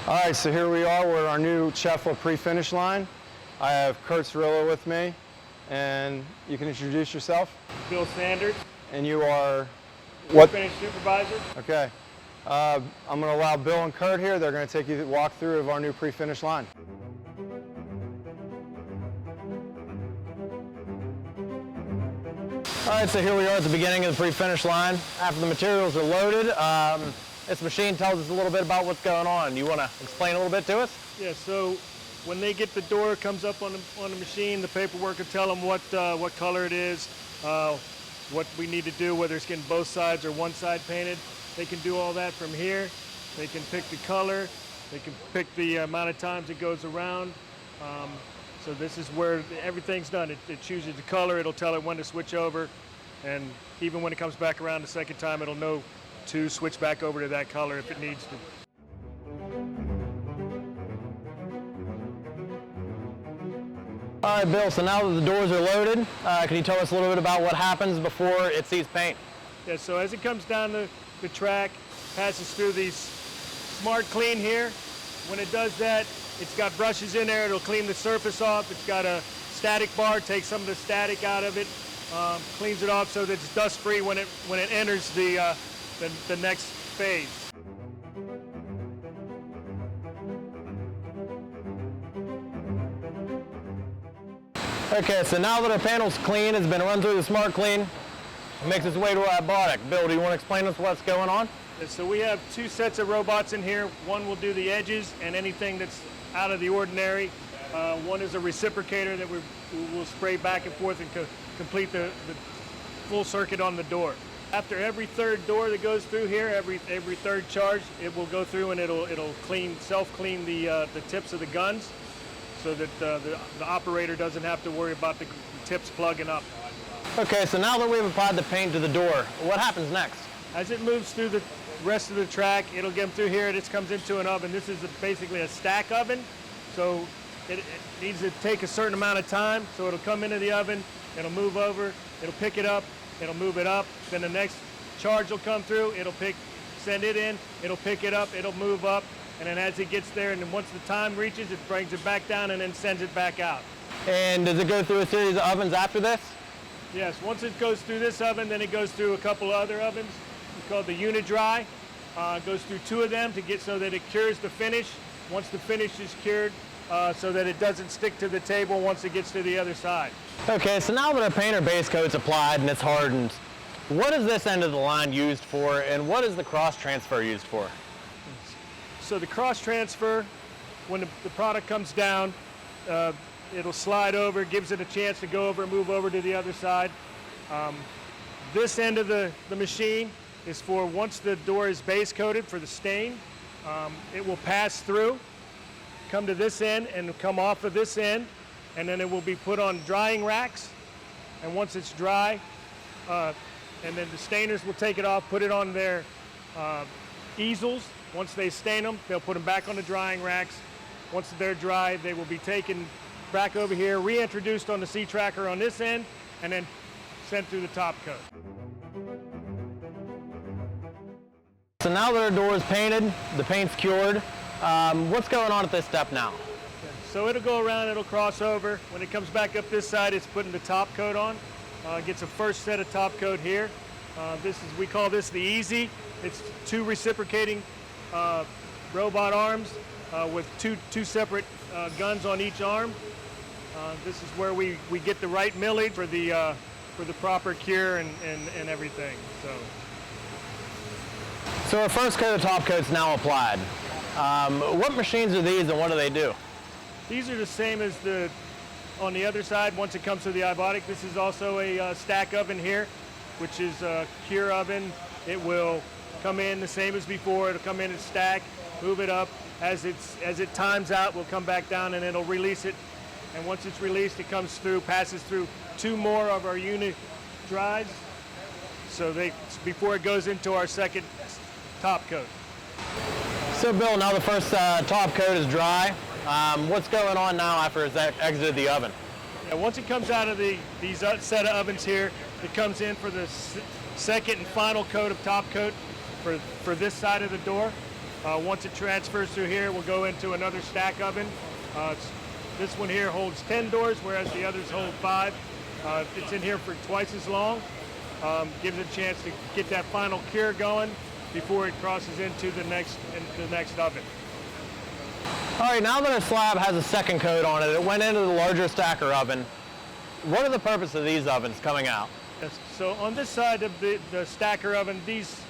All right, so here we are. We're at our new Chefla pre-finish line. I have Kurt Cirillo with me, and you can introduce yourself. Bill Sanders. And you are what? Finish Supervisor. Okay. I'm going to allow Bill and Kurt here. They're going to take you through the walkthrough of our new pre-finish line. All right, so here we are at the beginning of the pre-finish line. After the materials are loaded, this machine tells us a little bit about what's going on. You want to explain a little bit to us? Yeah, so when they get the door, comes up on the machine, the paperwork will tell them what color it is, what we need to do, whether it's getting both sides or one side painted. They can do all that from here. They can pick the color. They can pick the amount of times it goes around. So this is where everything's done. It chooses the color. It'll tell it when to switch over. And even when it comes back around the second time, it'll know to switch back over to that color if it needs to. All right, Bill, so now that the doors are loaded, can you tell us a little bit about what happens before it sees paint? Yeah, so as it comes down the track, passes through these Smart Clean here. When it does that, it's got brushes in there. It'll clean the surface off. It's got a static bar, takes some of the static out of it, cleans it off so that it's dust-free when it enters the next phase. Okay, so now that our panel's clean, it's been run through the Smart Clean, it makes its way to our robotic. Bill, do you want to explain to us what's going on? So we have two sets of robots in here. One will do the edges and anything that's out of the ordinary. One is a reciprocator that we will spray back and forth and complete the full circuit on the door. After every third door that goes through here, every third charge, it will go through and it'll self-clean the tips of the guns, so that the operator doesn't have to worry about the tips plugging up. Okay, so now that we've applied the paint to the door, what happens next? As it moves through the rest of the track, it'll get them through here. This comes into an oven. This is basically a stack oven, so it needs to take a certain amount of time. So it'll come into the oven, it'll move over, it'll pick it up, it'll move it up. Then the next charge will come through, send it in, it'll pick it up, it'll move up, and then as it gets there, and then once the time reaches, it brings it back down and then sends it back out. And does it go through a series of ovens after this? Yes, once it goes through this oven, then it goes through a couple other ovens. It's called the unit dry. Goes through two of them to get so that it cures the finish. Once the finish is cured, so that it doesn't stick to the table once it gets to the other side. Okay, so now that our paint or base coat's applied and it's hardened, what is this end of the line used for, and what is the cross transfer used for? So the cross transfer, when the product comes down, it'll slide over, gives it a chance to go over and move over to the other side. This end of the machine is for once the door is base coated for the stain. It will pass through, come to this end and come off of this end, and then it will be put on drying racks. And once it's dry, and then the stainers will take it off, put it on their easels. Once they stain them, they'll put them back on the drying racks. Once they're dry, they will be taken back over here, reintroduced on the C-Tracker on this end, and then sent through the top coat. So now that our door is painted, the paint's cured, what's going on at this step now? So it'll go around, it'll cross over. When it comes back up this side, it's putting the top coat on. Gets a first set of top coat here. We call this the Easy. It's two reciprocating robot arms with two separate guns on each arm. This is where we get the right millage for the proper cure and everything. So our first coat of top coat's now applied. What machines are these and what do they do? These are the same as on the other side once it comes to the iBotic. This is also a stack oven here, which is a cure oven. It will come in the same as before. It'll come in and stack, move it up. As it times out, we'll come back down and it'll release it. And once it's released, it comes through, passes through two more of our unit dries. So before it goes into our second top coat. So Bill, now the first top coat is dry. What's going on now after it's exited the oven? Yeah, once it comes out of these set of ovens here, it comes in for the second and final coat of top coat for this side of the door. Once it transfers through here, we'll go into another stack oven. This one here holds 10 doors, whereas the others hold 5. It's in here for twice as long. Gives it a chance to get that final cure going before it crosses into the next oven. All right, now that a slab has a second coat on it, it went into the larger stacker oven. What are the purpose of these ovens coming out? Yes, so on this side of the stacker oven, these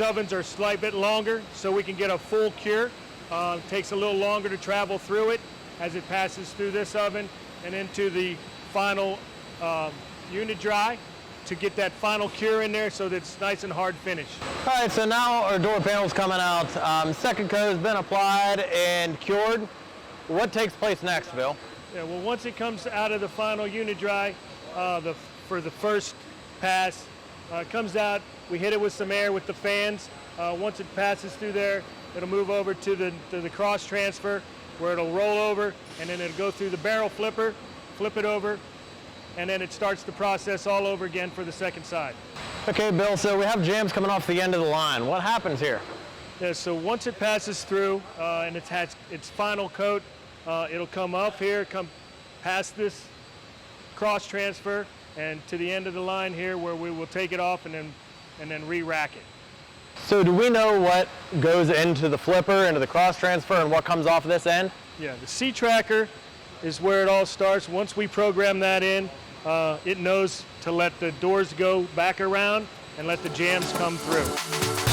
ovens are a slight bit longer, so we can get a full cure. It takes a little longer to travel through it as it passes through this oven and into the final unit dry to get that final cure in there so that it's nice and hard finish. All right, so now our door panel's coming out. Second coat has been applied and cured. What takes place next, Bill? Yeah, well, once it comes out of the final unit dry, for the first pass, it comes out, we hit it with some air with the fans. Once it passes through there, it'll move over to the cross transfer where it'll roll over, and then it'll go through the barrel flipper, flip it over, and then it starts the process all over again for the second side. Okay, Bill, so we have jams coming off the end of the line. What happens here? Yeah, so once it passes through and it's had its final coat, it'll come up here, come past this cross transfer, and to the end of the line here where we will take it off and then re-rack it. So do we know what goes into the flipper, into the cross transfer, and what comes off this end? Yeah, the C-tracker is where it all starts. Once we program that in, it knows to let the doors go back around and let the jams come through.